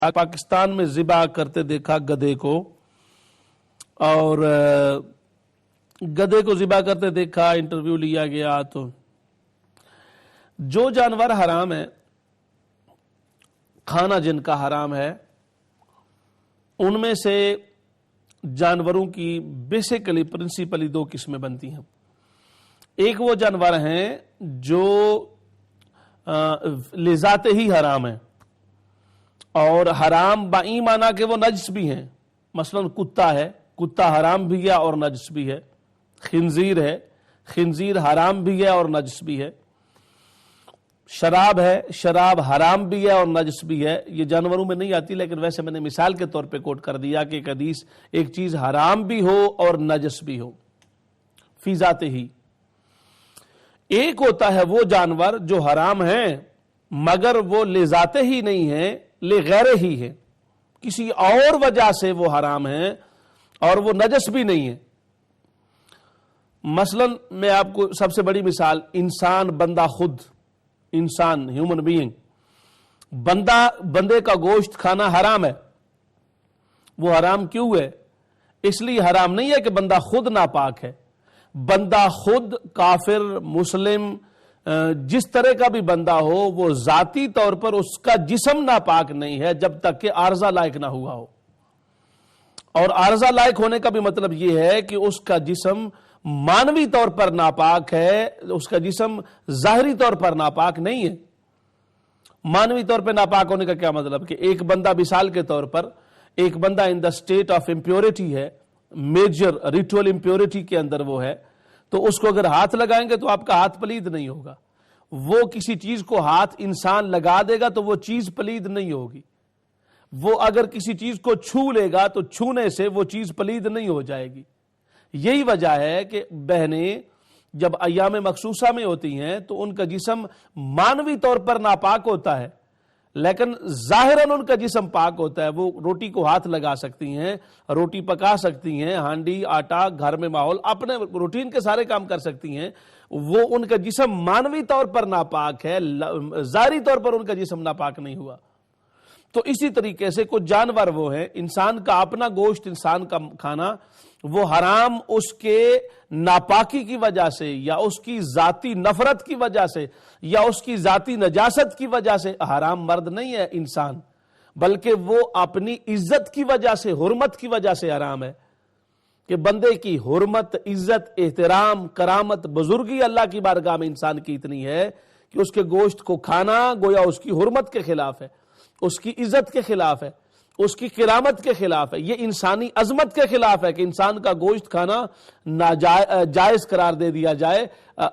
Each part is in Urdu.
پاکستان میں ذبح کرتے دیکھا گدھے کو، اور گدھے کو ذبح کرتے دیکھا، انٹرویو لیا گیا تو جو جانور حرام ہے، کھانا جن کا حرام ہے، ان میں سے جانوروں کی بیسیکلی پرنسپلی دو قسمیں بنتی ہیں۔ ایک وہ جانور ہیں جو لذات ہی حرام ہیں، اور حرام با این معنی کہ وہ نجس بھی ہیں۔ مثلا کتا ہے، کتا حرام بھی ہے اور نجس بھی ہے۔ خنزیر ہے، خنزیر حرام بھی ہے اور نجس بھی ہے۔ شراب ہے، شراب حرام بھی ہے اور نجس بھی ہے۔ یہ جانوروں میں نہیں آتی، لیکن ویسے میں نے مثال کے طور پہ کوٹ کر دیا کہ ایک حدیث ایک چیز حرام بھی ہو اور نجس بھی ہو فی ذات ہی۔ ایک ہوتا ہے وہ جانور جو حرام ہیں مگر وہ لذات ہی نہیں ہے، لغیر ہی ہے، کسی اور وجہ سے وہ حرام ہیں اور وہ نجس بھی نہیں ہے۔ مثلا میں آپ کو سب سے بڑی مثال، انسان، بندہ خود، انسان، ہیومن بینگ، بندے کا گوشت کھانا حرام ہے۔ وہ حرام کیوں ہے؟ اس لیے حرام نہیں ہے کہ بندہ خود ناپاک ہے۔ بندہ خود کافر، مسلم، جس طرح کا بھی بندہ ہو، وہ ذاتی طور پر اس کا جسم ناپاک نہیں ہے جب تک کہ عارضہ لائق نہ ہوا ہو۔ اور عارضہ لائق ہونے کا بھی مطلب یہ ہے کہ اس کا جسم مانوی طور پر ناپاک ہے، اس کا جسم ظاہری طور پر ناپاک نہیں ہے۔ مانوی طور پہ ناپاک ہونے کا کیا مطلب؟ کہ ایک بندہ مثال کے طور پر، ایک بندہ ان دا اسٹیٹ آف امپیورٹی ہے، میجر ریچول امپیورٹی کے اندر وہ ہے، تو اس کو اگر ہاتھ لگائیں گے تو آپ کا ہاتھ پلید نہیں ہوگا۔ وہ کسی چیز کو ہاتھ انسان لگا دے گا تو وہ چیز پلید نہیں ہوگی۔ وہ اگر کسی چیز کو چھو لے گا تو چھونے سے وہ چیز پلید نہیں ہو جائے گی۔ یہی وجہ ہے کہ بہنیں جب ایام مخصوصہ میں ہوتی ہیں تو ان کا جسم مانوی طور پر ناپاک ہوتا ہے، لیکن ظاہراً ان کا جسم پاک ہوتا ہے۔ وہ روٹی کو ہاتھ لگا سکتی ہیں، روٹی پکا سکتی ہیں، ہانڈی، آٹا، گھر میں ماحول، اپنے روٹین کے سارے کام کر سکتی ہیں۔ وہ ان کا جسم مانوی طور پر ناپاک ہے، ظاہری طور پر ان کا جسم ناپاک نہیں ہوا۔ تو اسی طریقے سے کچھ جانور وہ ہیں، انسان کا اپنا گوشت، انسان کا کھانا، وہ حرام اس کے ناپاکی کی وجہ سے، یا اس کی ذاتی نفرت کی وجہ سے، یا اس کی ذاتی نجاست کی وجہ سے حرام مرد نہیں ہے انسان، بلکہ وہ اپنی عزت کی وجہ سے، حرمت کی وجہ سے حرام ہے۔ کہ بندے کی حرمت، عزت، احترام، کرامت، بزرگی اللہ کی بارگاہ میں انسان کی اتنی ہے کہ اس کے گوشت کو کھانا گویا اس کی حرمت کے خلاف ہے، اس کی عزت کے خلاف ہے، اس کی کرامت کے خلاف ہے، یہ انسانی عظمت کے خلاف ہے کہ انسان کا گوشت کھانا جائز قرار دے دیا جائے۔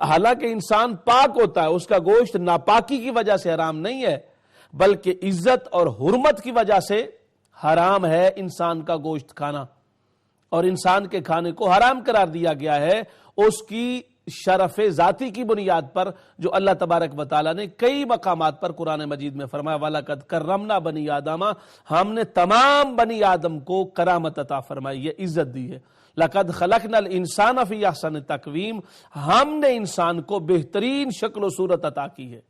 حالانکہ انسان پاک ہوتا ہے، اس کا گوشت ناپاکی کی وجہ سے حرام نہیں ہے، بلکہ عزت اور حرمت کی وجہ سے حرام ہے انسان کا گوشت کھانا۔ اور انسان کے کھانے کو حرام قرار دیا گیا ہے اس کی شرف ذاتی کی بنیاد پر، جو اللہ تبارک و تعالیٰ نے کئی مقامات پر قرآن مجید میں فرمایا، وَلَقَدْ كَرَّمْنَا بَنِي آدَمَ، ہم نے تمام بنی آدم کو کرامت عطا فرمائی، یہ عزت دی ہے۔ لَقَدْ خَلَقْنَا الْإِنسَانَ فِي أَحْسَنِ تَقْوِيمٍ، ہم نے انسان کو بہترین شکل و صورت عطا کی ہے۔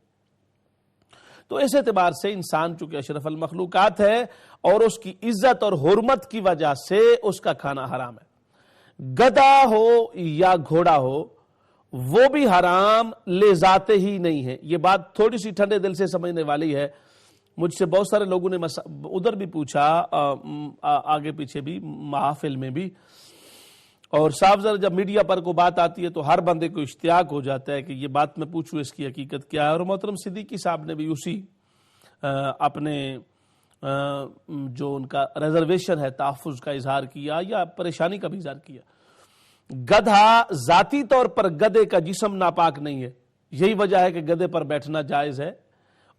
تو اس اعتبار سے انسان چونکہ اشرف المخلوقات ہے اور اس کی عزت اور حرمت کی وجہ سے اس کا کھانا حرام ہے۔ گدھا ہو یا گھوڑا ہو، وہ بھی حرام لذات ہی نہیں ہے۔ یہ بات تھوڑی سی ٹھنڈے دل سے سمجھنے والی ہے۔ مجھ سے بہت سارے لوگوں نے ادھر بھی پوچھا، آگے پیچھے بھی، محافل میں بھی، اور صاف ذرا جب میڈیا پر کو بات آتی ہے تو ہر بندے کو اشتیاق ہو جاتا ہے کہ یہ بات میں پوچھوں اس کی حقیقت کیا ہے۔ اور محترم صدیقی صاحب نے بھی اسی اپنے جو ان کا ریزرویشن ہے، تحفظ کا اظہار کیا یا پریشانی کا بھی اظہار کیا۔ گدھا ذاتی طور پر گدھے کا جسم ناپاک نہیں ہے، یہی وجہ ہے کہ گدھے پر بیٹھنا جائز ہے،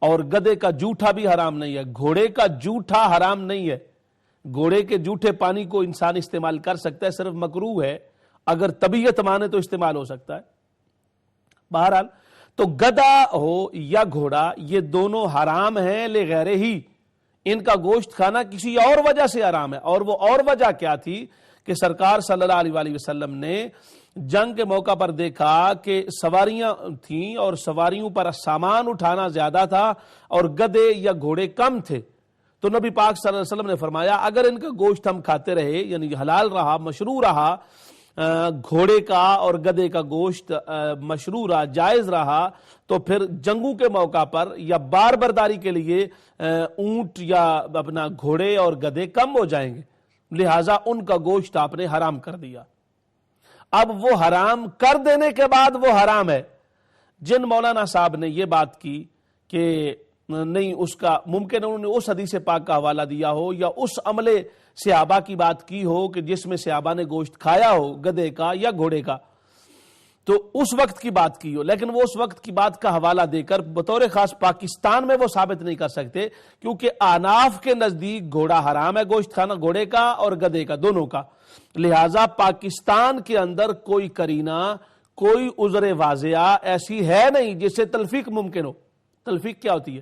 اور گدھے کا جوٹھا بھی حرام نہیں ہے۔ گھوڑے کا جوٹھا حرام نہیں ہے، گھوڑے کے جوٹھے پانی کو انسان استعمال کر سکتا ہے، صرف مکروہ ہے، اگر طبیعت مانے تو استعمال ہو سکتا ہے۔ بہرحال تو گدھا ہو یا گھوڑا، یہ دونوں حرام ہیں لغیر ہی، ان کا گوشت کھانا کسی اور وجہ سے حرام ہے۔ اور وہ اور وجہ کیا تھی کہ سرکار صلی اللہ علیہ وآلہ وسلم نے جنگ کے موقع پر دیکھا کہ سواریاں تھیں اور سواریوں پر سامان اٹھانا زیادہ تھا اور گدھے یا گھوڑے کم تھے، تو نبی پاک صلی اللہ علیہ وسلم نے فرمایا اگر ان کا گوشت ہم کھاتے رہے یعنی حلال رہا مشروع رہا، گھوڑے کا اور گدھے کا گوشت مشروع رہا جائز رہا، تو پھر جنگوں کے موقع پر یا بار برداری کے لیے اونٹ یا اپنا گھوڑے اور گدھے کم ہو جائیں گے، لہٰذا ان کا گوشت آپ نے حرام کر دیا۔ اب وہ حرام کر دینے کے بعد وہ حرام ہے۔ جن مولانا صاحب نے یہ بات کی کہ نہیں اس کا ممکن انہوں نے اس حدیث پاک کا حوالہ دیا ہو یا اس عمل صحابہ کی بات کی ہو کہ جس میں صحابہ نے گوشت کھایا ہو گدھے کا یا گھوڑے کا، تو اس وقت کی بات کی ہو، لیکن وہ اس وقت کی بات کا حوالہ دے کر بطور خاص پاکستان میں وہ ثابت نہیں کر سکتے، کیونکہ احناف کے نزدیک گھوڑا حرام ہے گوشت کھانا، گھوڑے کا اور گدھے کا دونوں کا، لہٰذا پاکستان کے اندر کوئی کرینہ کوئی عذر واضحہ ایسی ہے نہیں جس سے تلفیق ممکن ہو۔ تلفیق کیا ہوتی ہے؟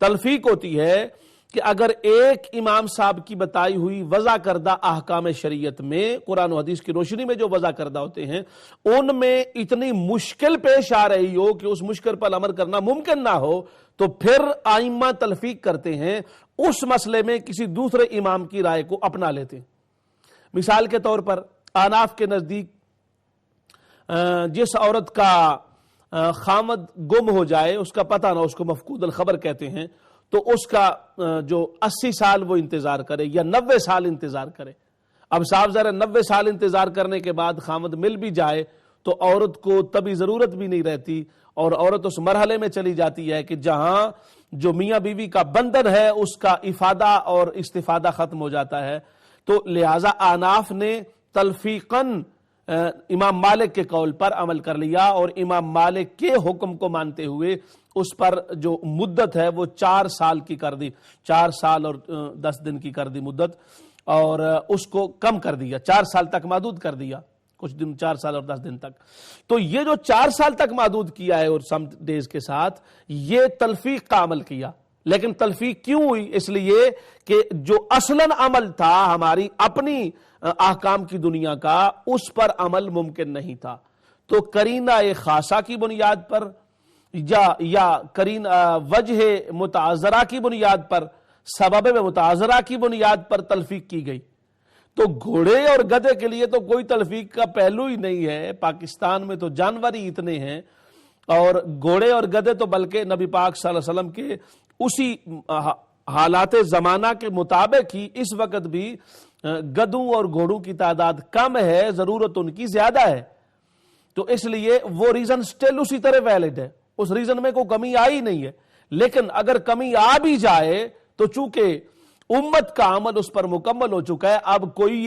تلفیق ہوتی ہے کہ اگر ایک امام صاحب کی بتائی ہوئی وضع کردہ احکام شریعت میں قرآن و حدیث کی روشنی میں جو وضع کردہ ہوتے ہیں ان میں اتنی مشکل پیش آ رہی ہو کہ اس مشکل پر عمل کرنا ممکن نہ ہو، تو پھر ائمہ تلفیق کرتے ہیں، اس مسئلے میں کسی دوسرے امام کی رائے کو اپنا لیتے ہیں۔ مثال کے طور پر احناف کے نزدیک جس عورت کا خامد گم ہو جائے، اس کا پتہ نہ، اس کو مفقود الخبر کہتے ہیں، تو اس کا جو 80 سال وہ انتظار کرے یا 90 سال انتظار کرے۔ اب صاحب ذرا 90 سال انتظار کرنے کے بعد خامد مل بھی جائے تو عورت کو تبھی ضرورت بھی نہیں رہتی، اور عورت اس مرحلے میں چلی جاتی ہے کہ جہاں جو میاں بیوی کا بندھن ہے اس کا افادہ اور استفادہ ختم ہو جاتا ہے۔ تو لہٰذا احناف نے تلفیقاً امام مالک کے قول پر عمل کر لیا، اور امام مالک کے حکم کو مانتے ہوئے اس پر جو مدت ہے وہ 4 سال کی کر دی، 4 سال اور 10 دن کی کر دی مدت، اور اس کو کم کر دیا، 4 سال تک محدود کر دیا، کچھ دن 4 سال اور 10 دن تک۔ تو یہ جو 4 سال تک محدود کیا ہے اور سم ڈیز کے ساتھ، یہ تلفیق کا عمل کیا۔ لیکن تلفیق کیوں ہوئی؟ اس لیے کہ جو اصلاً عمل تھا ہماری اپنی احکام کی دنیا کا، اس پر عمل ممکن نہیں تھا، تو کرینہ خاصہ کی بنیاد پر یا کرینہ وجہ متعذرہ کی بنیاد پر، سبب متعذرہ کی بنیاد پر تلفیق کی گئی۔ تو گھوڑے اور گدھے کے لیے تو کوئی تلفیق کا پہلو ہی نہیں ہے، پاکستان میں تو جانور ہی اتنے ہیں، اور گھوڑے اور گدھے تو بلکہ نبی پاک صلی اللہ علیہ وسلم کے اسی حالات زمانہ کے مطابق ہی اس وقت بھی گدھوں اور گھوڑوں کی تعداد کم ہے، ضرورت ان کی زیادہ ہے، تو اس لیے وہ ریزن سٹل اسی طرح ویلڈ ہے، اس ریزن میں کوئی کمی آئی نہیں ہے۔ لیکن اگر کمی آ بھی جائے تو چونکہ امت کا عمل اس پر مکمل ہو چکا ہے، اب کوئی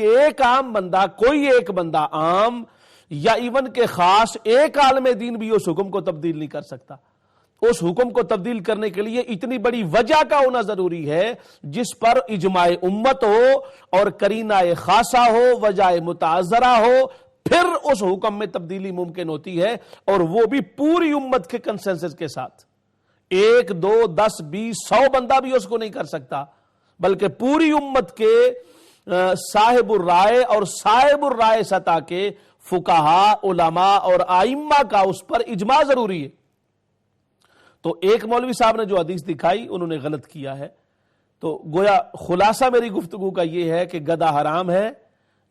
ایک بندہ عام یا ایون کے خاص ایک عالم دین بھی اس حکم کو تبدیل نہیں کر سکتا۔ اس حکم کو تبدیل کرنے کے لیے اتنی بڑی وجہ کا ہونا ضروری ہے جس پر اجماع امت ہو اور کرینہ خاصہ ہو، وجہ متعذرہ ہو، پھر اس حکم میں تبدیلی ممکن ہوتی ہے، اور وہ بھی پوری امت کے کنسنسس کے ساتھ۔ 1 2 10 20 100 بندہ بھی اس کو نہیں کر سکتا، بلکہ پوری امت کے صاحب الرائے اور صاحب الرائے سطح کے فقہاء، علماء اور ائمہ کا اس پر اجماع ضروری ہے۔ تو ایک مولوی صاحب نے جو حدیث دکھائی انہوں نے غلط کیا ہے۔ تو گویا خلاصہ میری گفتگو کا یہ ہے کہ گدھا حرام ہے،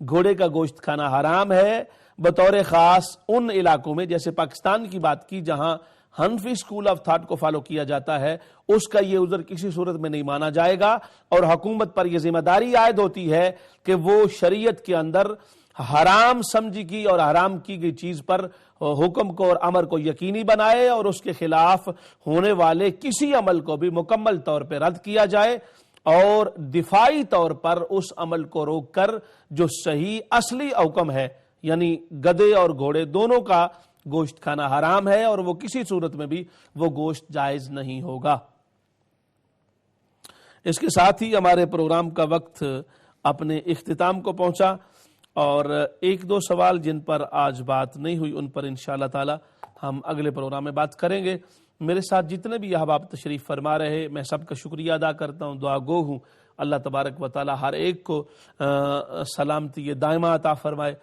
گھوڑے کا گوشت کھانا حرام ہے، بطور خاص ان علاقوں میں جیسے پاکستان کی بات کی جہاں حنفی اسکول آف تھاٹ کو فالو کیا جاتا ہے، اس کا یہ عذر کسی صورت میں نہیں مانا جائے گا، اور حکومت پر یہ ذمہ داری عائد ہوتی ہے کہ وہ شریعت کے اندر حرام سمجھی گئی اور حرام کی گئی چیز پر حکم کو اور امر کو یقینی بنائے، اور اس کے خلاف ہونے والے کسی عمل کو بھی مکمل طور پہ رد کیا جائے، اور دفاعی طور پر اس عمل کو روک کر جو صحیح اصلی حکم ہے، یعنی گدھے اور گھوڑے دونوں کا گوشت کھانا حرام ہے، اور وہ کسی صورت میں بھی وہ گوشت جائز نہیں ہوگا۔ اس کے ساتھ ہی ہمارے پروگرام کا وقت اپنے اختتام کو پہنچا، اور 1-2 سوال جن پر آج بات نہیں ہوئی ان پر انشاءاللہ تعالی ہم اگلے پروگرام میں بات کریں گے۔ میرے ساتھ جتنے بھی احباب تشریف فرما رہے میں سب کا شکریہ ادا کرتا ہوں، دعا گو ہوں اللہ تبارک و تعالی ہر ایک کو سلامتی دائمہ عطا فرمائے۔